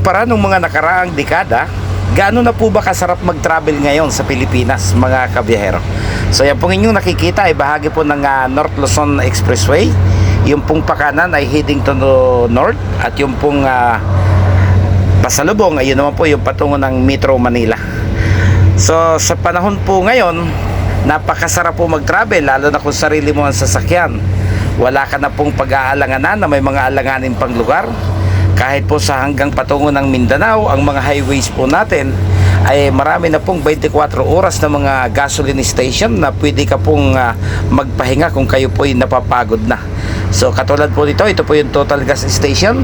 Kumpara nung mga nakaraang dekada, gaano na po ba kasarap mag-travel ngayon sa Pilipinas, mga kabiyahero? So yan pong inyong nakikita ay bahagi po ng North Luzon Expressway. Yung pong pakanan ay heading to north, at yung pong pasalubong, ayun naman po yung patungo ng Metro Manila. So sa panahon po ngayon, napakasarap po mag-travel, lalo na kung sarili mo ang sasakyan. Wala ka na pong pag-aalanganan na may mga alanganin pang lugar. Kahit po sa hanggang patungo ng Mindanao, ang mga highways po natin ay marami na pong 24 oras na mga gasoline station na pwede ka pong magpahinga kung kayo po ay napapagod na. So katulad po nito, ito po yung Total Gas Station.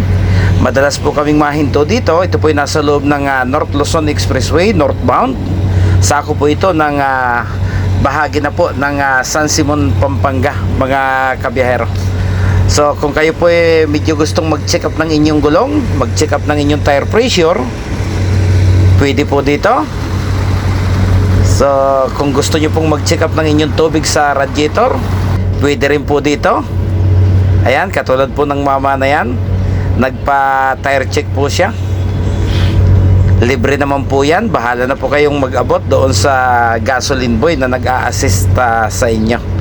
Madalas po kaming mahinto dito. Ito po yung nasa loob ng North Luzon Expressway, northbound. Sako po ito ng bahagi na po ng San Simon, Pampanga, mga kabiyahero. So kung kayo po medyo gustong mag-check up ng inyong gulong, mag-check up ng inyong tire pressure, pwede po dito. So kung gusto nyo pong mag-check up ng inyong tubig sa radiator, pwede rin po dito. Ayan, katulad po ng mama na yan, nagpa-tire check po siya. Libre naman po yan. Bahala na po kayong mag-abot doon sa gasoline boy na nag-a-assist sa inyo.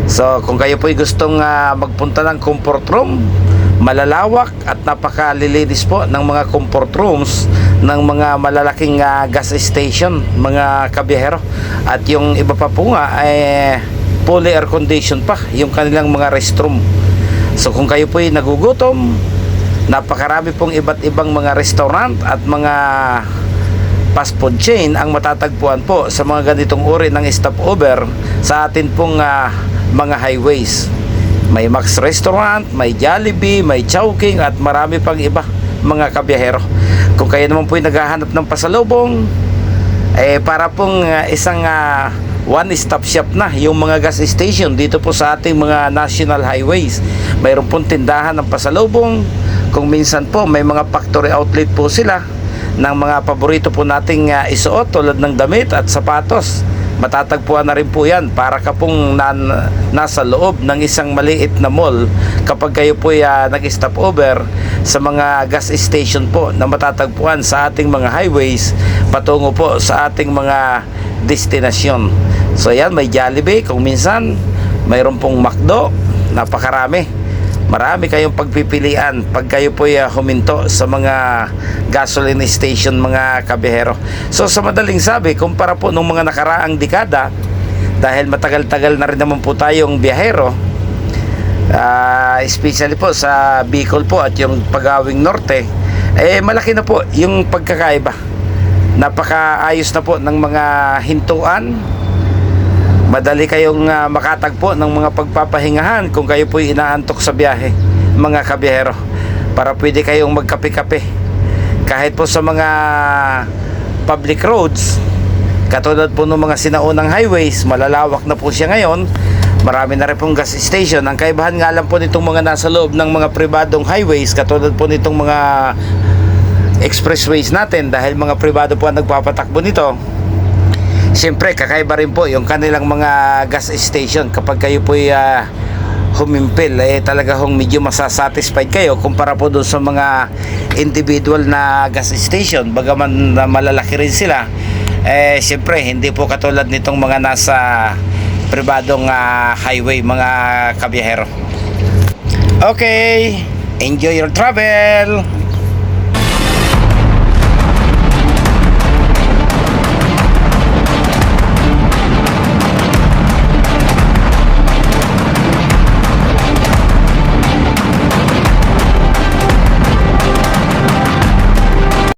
So kung kayo po gustong magpunta ng comfort room, malalawak at napakalilinis po ng mga comfort rooms ng mga malalaking gas station, mga kabiyahero. At yung iba pa po nga ay fully air condition pa yung kanilang mga restroom. So kung kayo po nagugutom, napakarami pong iba't ibang mga restaurant at mga fast food chain ang matatagpuan po sa mga ganitong uri ng stopover sa atin pong mga highways. May Max Restaurant, may Jollibee, may Chowking at marami pang iba, mga kabiyahero. Kung kayo naman po naghahanap ng pasalubong, para pong isang one-stop shop na yung mga gas station dito po sa ating mga national highways. Mayroon pong tindahan ng pasalubong. Kung minsan po may mga factory outlet po sila ng mga paborito po nating isuot tulad ng damit at sapatos. Matatagpuan na rin po yan para ka pong nasa loob ng isang maliit na mall kapag kayo po nag-stop over sa mga gas station po na matatagpuan sa ating mga highways patungo po sa ating mga destinasyon. So yan, may Jollibee, kung minsan mayroon pong McDo, napakarami. Marami kayong pagpipilian pag kayo po huminto sa mga gasoline station, mga kabihero. So sa madaling sabi, kumpara po nung mga nakaraang dekada, dahil matagal-tagal na rin naman po tayong biyahero, especially po sa Bicol po at yung Pagawing Norte, malaki na po yung pagkakaiba. Napakaayos na po ng mga hintuan. Madali kayong makatagpo ng mga pagpapahingahan kung kayo po'y inaantok sa biyahe, mga kabiyahero, para pwede kayong magkape-kape. Kahit po sa mga public roads, katulad po ng mga sinaunang highways, malalawak na po siya ngayon. Marami na rin pong gas station. Ang kaibahan nga lang po nitong mga nasa loob ng mga pribadong highways, katulad po nitong mga expressways natin, dahil mga pribado po ang nagpapatakbo nito, siyempre kakaiba rin po yung kanilang mga gas station. Kapag kayo po humimpil, talaga hong medyo masasatisfied kayo kumpara po doon sa mga individual na gas station. Bagaman malalaki rin sila, siyempre hindi po katulad nitong mga nasa pribadong highway, mga kabiyahero. Okay, enjoy your travel.